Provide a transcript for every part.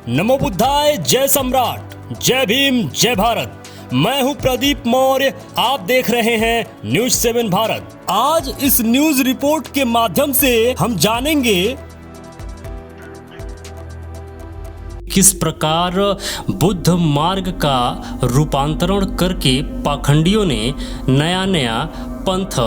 नमो बुद्धाय, जय सम्राट, जय भीम, जय भारत। मैं हूं प्रदीप मौर्य, आप देख रहे हैं न्यूज 7 भारत। आज इस न्यूज रिपोर्ट के माध्यम से हम जानेंगे किस प्रकार बुद्ध मार्ग का रूपांतरण करके पाखंडियों ने नया नया पंथ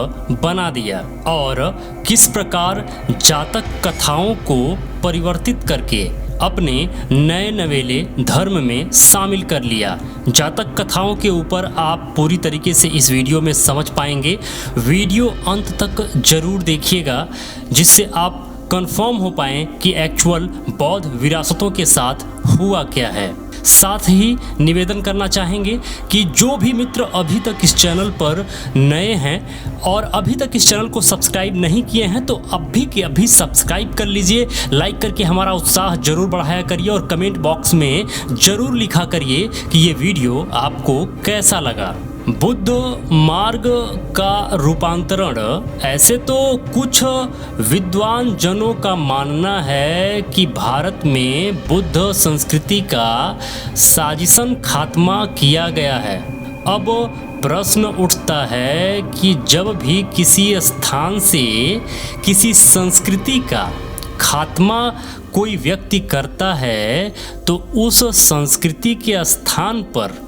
बना दिया और किस प्रकार जातक कथाओं को परिवर्तित करके अपने नए नवेले धर्म में शामिल कर लिया। जातक कथाओं के ऊपर आप पूरी तरीके से इस वीडियो में समझ पाएंगे। वीडियो अंत तक जरूर देखिएगा जिससे आप कंफर्म हो पाएं कि एक्चुअल बौद्ध विरासतों के साथ हुआ क्या है। साथ ही निवेदन करना चाहेंगे कि जो भी मित्र अभी तक इस चैनल पर नए हैं और अभी तक इस चैनल को सब्सक्राइब नहीं किए हैं तो अभी के अभी सब्सक्राइब कर लीजिए। लाइक करके हमारा उत्साह जरूर बढ़ाया करिए और कमेंट बॉक्स में जरूर लिखा करिए कि ये वीडियो आपको कैसा लगा। बुद्ध मार्ग का रूपांतरण, ऐसे तो कुछ विद्वान जनों का मानना है कि भारत में बुद्ध संस्कृति का साजिशन खात्मा किया गया है। अब प्रश्न उठता है कि जब भी किसी स्थान से किसी संस्कृति का खात्मा कोई व्यक्ति करता है तो उस संस्कृति के स्थान पर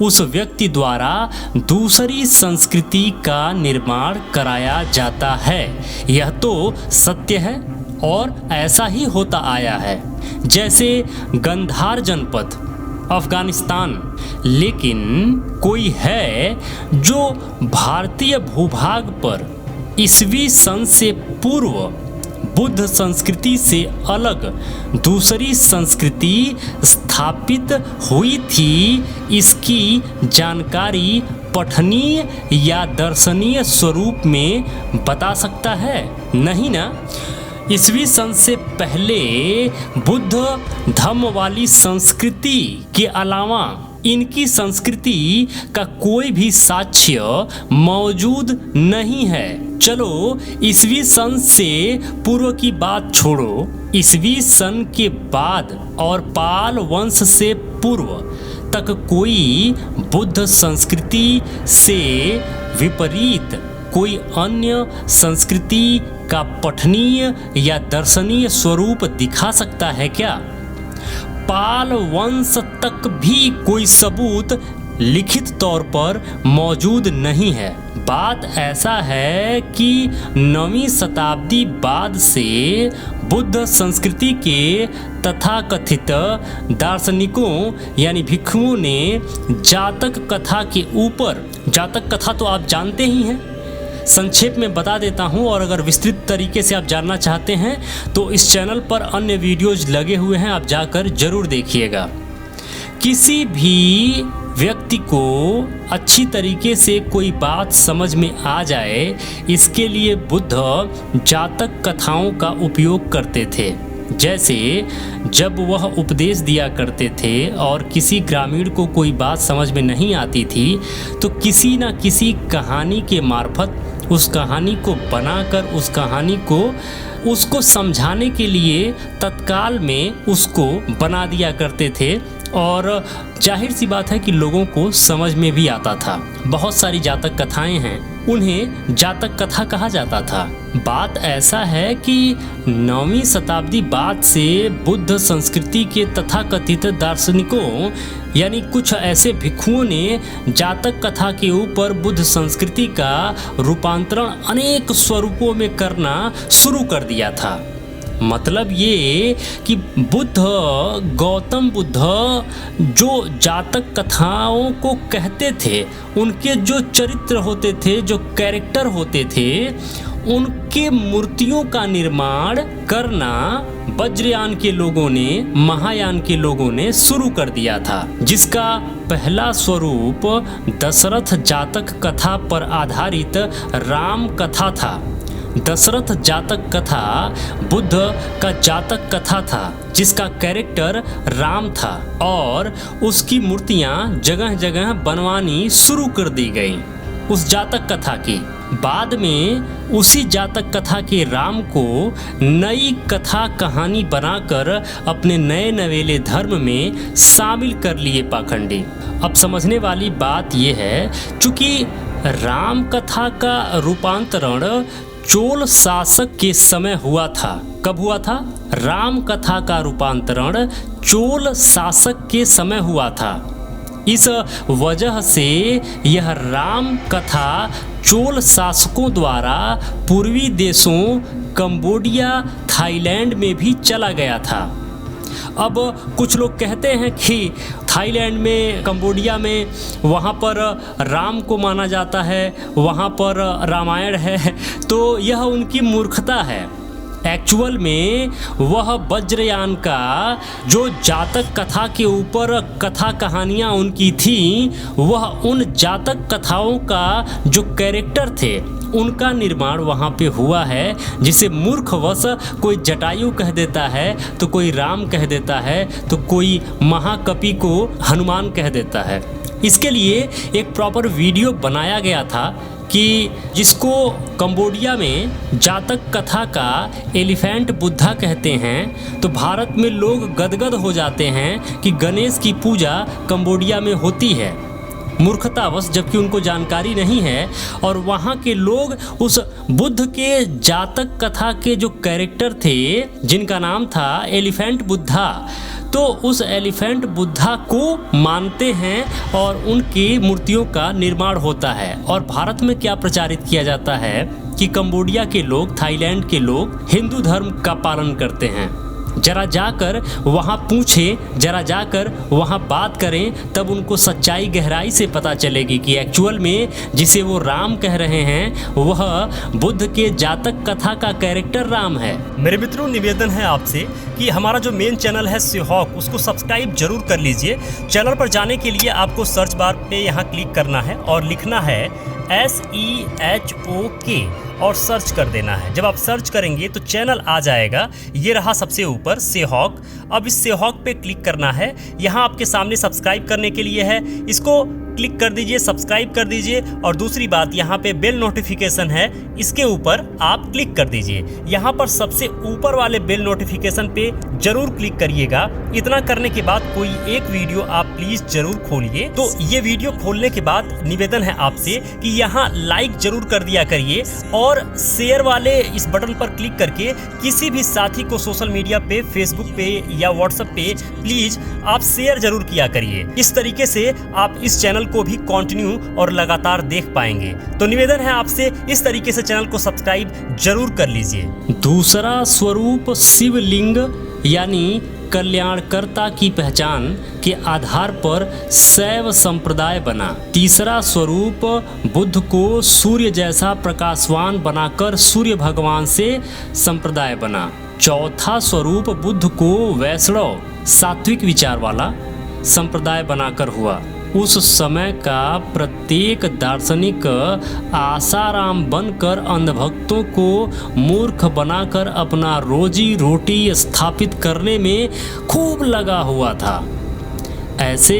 उस व्यक्ति द्वारा दूसरी संस्कृति का निर्माण कराया जाता है। यह तो सत्य है और ऐसा ही होता आया है। जैसे गंधार जनपद अफगानिस्तान, लेकिन कोई है जो भारतीय भूभाग पर ईस्वी सन से पूर्व बुद्ध संस्कृति से अलग दूसरी संस्कृति स्थापित हुई थी, इसकी जानकारी पठनीय या दर्शनीय स्वरूप में बता सकता है? नहीं ना। ईस्वी सन से पहले बुद्ध धम्म वाली संस्कृति के अलावा इनकी संस्कृति का कोई भी साक्ष्य मौजूद नहीं है। चलो ईस्वी सन से पूर्व की बात छोड़ो, ईस्वी सन के बाद और पाल वंश से पूर्व तक कोई बुद्ध संस्कृति से विपरीत कोई अन्य संस्कृति का पठनीय या दर्शनीय स्वरूप दिखा सकता है क्या? पाल वंश तक भी कोई सबूत लिखित तौर पर मौजूद नहीं है। बात ऐसा है कि 9वीं शताब्दी बाद से बुद्ध संस्कृति के तथाकथित दार्शनिकों यानी भिक्षुओं ने जातक कथा के ऊपर, जातक कथा तो आप जानते ही हैं, संक्षेप में बता देता हूं और अगर विस्तृत तरीके से आप जानना चाहते हैं तो इस चैनल पर अन्य वीडियोज लगे हुए हैं, आप जाकर जरूर देखिएगा। किसी भी व्यक्ति को अच्छी तरीके से कोई बात समझ में आ जाए, इसके लिए बुद्ध जातक कथाओं का उपयोग करते थे। जैसे जब वह उपदेश दिया करते थे और किसी ग्रामीण को कोई बात समझ में नहीं आती थी तो किसी न किसी कहानी के मार्फत उस कहानी को बनाकर उस कहानी को उसको समझाने के लिए तत्काल में उसको बना दिया करते थे और जाहिर सी बात है कि लोगों को समझ में भी आता था। बहुत सारी जातक कथाएं हैं, उन्हें जातक कथा कहा जाता था। बात ऐसा है कि 9वीं शताब्दी बाद से बुद्ध संस्कृति के तथाकथित दार्शनिकों यानी कुछ ऐसे भिक्षुओं ने जातक कथा के ऊपर बुद्ध संस्कृति का रूपांतरण अनेक स्वरूपों में करना शुरू कर दिया था। मतलब ये कि बुद्ध, गौतम बुद्ध जो जातक कथाओं को कहते थे, उनके जो चरित्र होते थे, जो कैरेक्टर होते थे, उनके मूर्तियों का निर्माण करना वज्रयान के लोगों ने, महायान के लोगों ने शुरू कर दिया था, जिसका पहला स्वरूप दशरथ जातक कथा पर आधारित राम कथा था। दशरथ जातक कथा बुद्ध का जातक कथा था जिसका कैरेक्टर राम था और उसकी मूर्तियां जगह जगह बनवानी शुरू कर दी गई उस जातक कथा की। बाद में उसी जातक कथा के राम को नई कथा कहानी बनाकर अपने नए नवेले धर्म में शामिल कर लिए पाखंडी। अब समझने वाली बात यह है, चूंकि राम कथा का रूपांतरण चोल शासक के समय हुआ था। कब हुआ था? राम कथा का रूपांतरण चोल शासक के समय हुआ था। इस वजह से यह राम कथा चोल शासकों द्वारा पूर्वी देशों कंबोडिया, थाईलैंड में भी चला गया था। अब कुछ लोग कहते हैं कि थाईलैंड में, कंबोडिया में, वहाँ पर राम को माना जाता है, वहाँ पर रामायण है, तो यह उनकी मूर्खता है। एक्चुअल में वह वज्रयान का जो जातक कथा के ऊपर कथा कहानियाँ उनकी थी, वह उन जातक कथाओं का जो कैरेक्टर थे उनका निर्माण वहाँ पे हुआ है, जिसे मूर्खवश कोई जटायु कह देता है, तो कोई राम कह देता है, तो कोई महाकपि को हनुमान कह देता है। इसके लिए एक प्रॉपर वीडियो बनाया गया था कि जिसको कंबोडिया में जातक कथा का एलिफेंट बुद्धा कहते हैं, तो भारत में लोग गदगद हो जाते हैं कि गणेश की पूजा कंबोडिया में होती है, मूर्खतावश, जबकि उनको जानकारी नहीं है। और वहाँ के लोग उस बुद्ध के जातक कथा के जो कैरेक्टर थे, जिनका नाम था एलिफेंट बुद्धा, तो उस एलिफेंट बुद्धा को मानते हैं और उनकी मूर्तियों का निर्माण होता है। और भारत में क्या प्रचारित किया जाता है कि कंबोडिया के लोग, थाईलैंड के लोग हिंदू धर्म का पालन करते हैं। जरा जाकर वहाँ पूछें, जरा जाकर वहाँ बात करें, तब उनको सच्चाई गहराई से पता चलेगी कि एक्चुअल में जिसे वो राम कह रहे हैं वह बुद्ध के जातक कथा का कैरेक्टर राम है। मेरे मित्रों, निवेदन है आपसे कि हमारा जो मेन चैनल है सेहॉक, उसको सब्सक्राइब जरूर कर लीजिए। चैनल पर जाने के लिए आपको सर्च बार पे यहाँ क्लिक करना है और लिखना है SEHOK और सर्च कर देना है। जब आप सर्च करेंगे तो चैनल आ जाएगा, ये रहा सबसे ऊपर सेहॉक। अब इस सेहॉक पे क्लिक करना है। यहाँ आपके सामने सब्सक्राइब करने के लिए है, इसको क्लिक कर दीजिए, सब्सक्राइब कर दीजिए। और दूसरी बात, यहाँ पे बेल नोटिफिकेशन है, इसके ऊपर आप क्लिक कर दीजिए। यहाँ पर सबसे ऊपर वाले बेल नोटिफिकेशन पे जरूर क्लिक करिएगा। इतना करने के बाद कोई एक वीडियो आप प्लीज जरूर खोलिए। तो ये वीडियो खोलने के बाद निवेदन है आपसे कि यहाँ लाइक जरूर कर दिया करिए और शेयर वाले इस बटन पर क्लिक करके किसी भी साथी को सोशल मीडिया पे, फेसबुक पे या व्हाट्सएप पे प्लीज आप शेयर जरूर किया करिए। इस तरीके से आप इस चैनल को भी कंटिन्यू और लगातार देख पाएंगे। तो निवेदन है आपसे, इस तरीके से चैनल को सब्सक्राइब जरूर कर लीजिए। दूसरा स्वरूप शिवलिंग यानी कल्याणकर्ता की पहचान के आधार पर शैव संप्रदाय बना। तीसरा स्वरूप बुद्ध को सूर्य जैसा प्रकाशवान बनाकर सूर्य भगवान से संप्रदाय बना। चौथा स्वरूप बुद्ध को वैष्णव, सात्विक विचार वाला संप्रदाय बनाकर हुआ। उस समय का प्रत्येक दार्शनिक आसाराम बनकर अंधभक्तों को मूर्ख बनाकर अपना रोजी रोटी स्थापित करने में खूब लगा हुआ था। ऐसे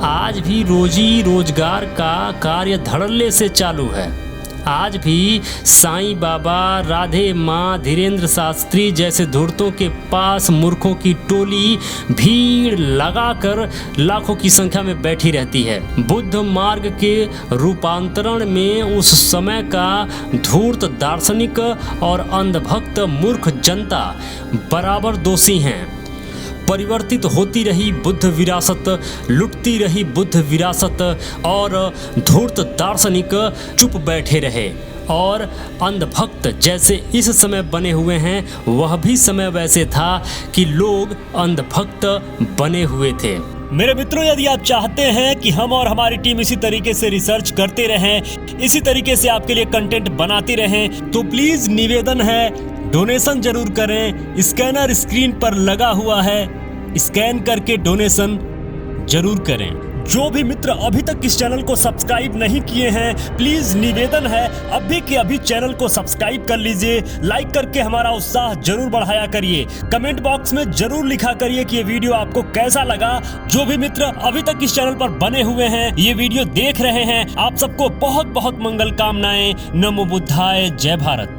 आज भी रोजी रोजगार का कार्य धड़ल्ले से चालू है। आज भी साईं बाबा, राधे माँ, धीरेन्द्र शास्त्री जैसे धूर्तों के पास मूर्खों की टोली भीड़ लगाकर लाखों की संख्या में बैठी रहती है। बुद्ध मार्ग के रूपांतरण में उस समय का धूर्त दार्शनिक और अंधभक्त मूर्ख जनता बराबर दोषी हैं। परिवर्तित होती रही बुद्ध विरासत, लुटती रही बुद्ध विरासत और धूर्त दार्शनिक चुप बैठे रहे। और अंधभक्त जैसे इस समय बने हुए हैं, वह भी समय वैसे था कि लोग अंधभक्त बने हुए थे। मेरे मित्रों, यदि आप चाहते हैं कि हम और हमारी टीम इसी तरीके से रिसर्च करते रहें, इसी तरीके से आपके लिए कंटेंट बनाते रहें, तो प्लीज निवेदन है, डोनेशन जरूर करें। स्कैनर स्क्रीन पर लगा हुआ है, स्कैन करके डोनेशन जरूर करें। जो भी मित्र अभी तक इस चैनल को सब्सक्राइब नहीं किए हैं, प्लीज निवेदन है अभी के अभी चैनल को सब्सक्राइब कर लीजिए। लाइक करके हमारा उत्साह जरूर बढ़ाया करिए। कमेंट बॉक्स में जरूर लिखा करिए कि ये वीडियो आपको कैसा लगा। जो भी मित्र अभी तक इस चैनल पर बने हुए हैं, ये वीडियो देख रहे हैं, आप सबको बहुत बहुत मंगल कामनाएं। नमो बुद्धाय, जय भारत।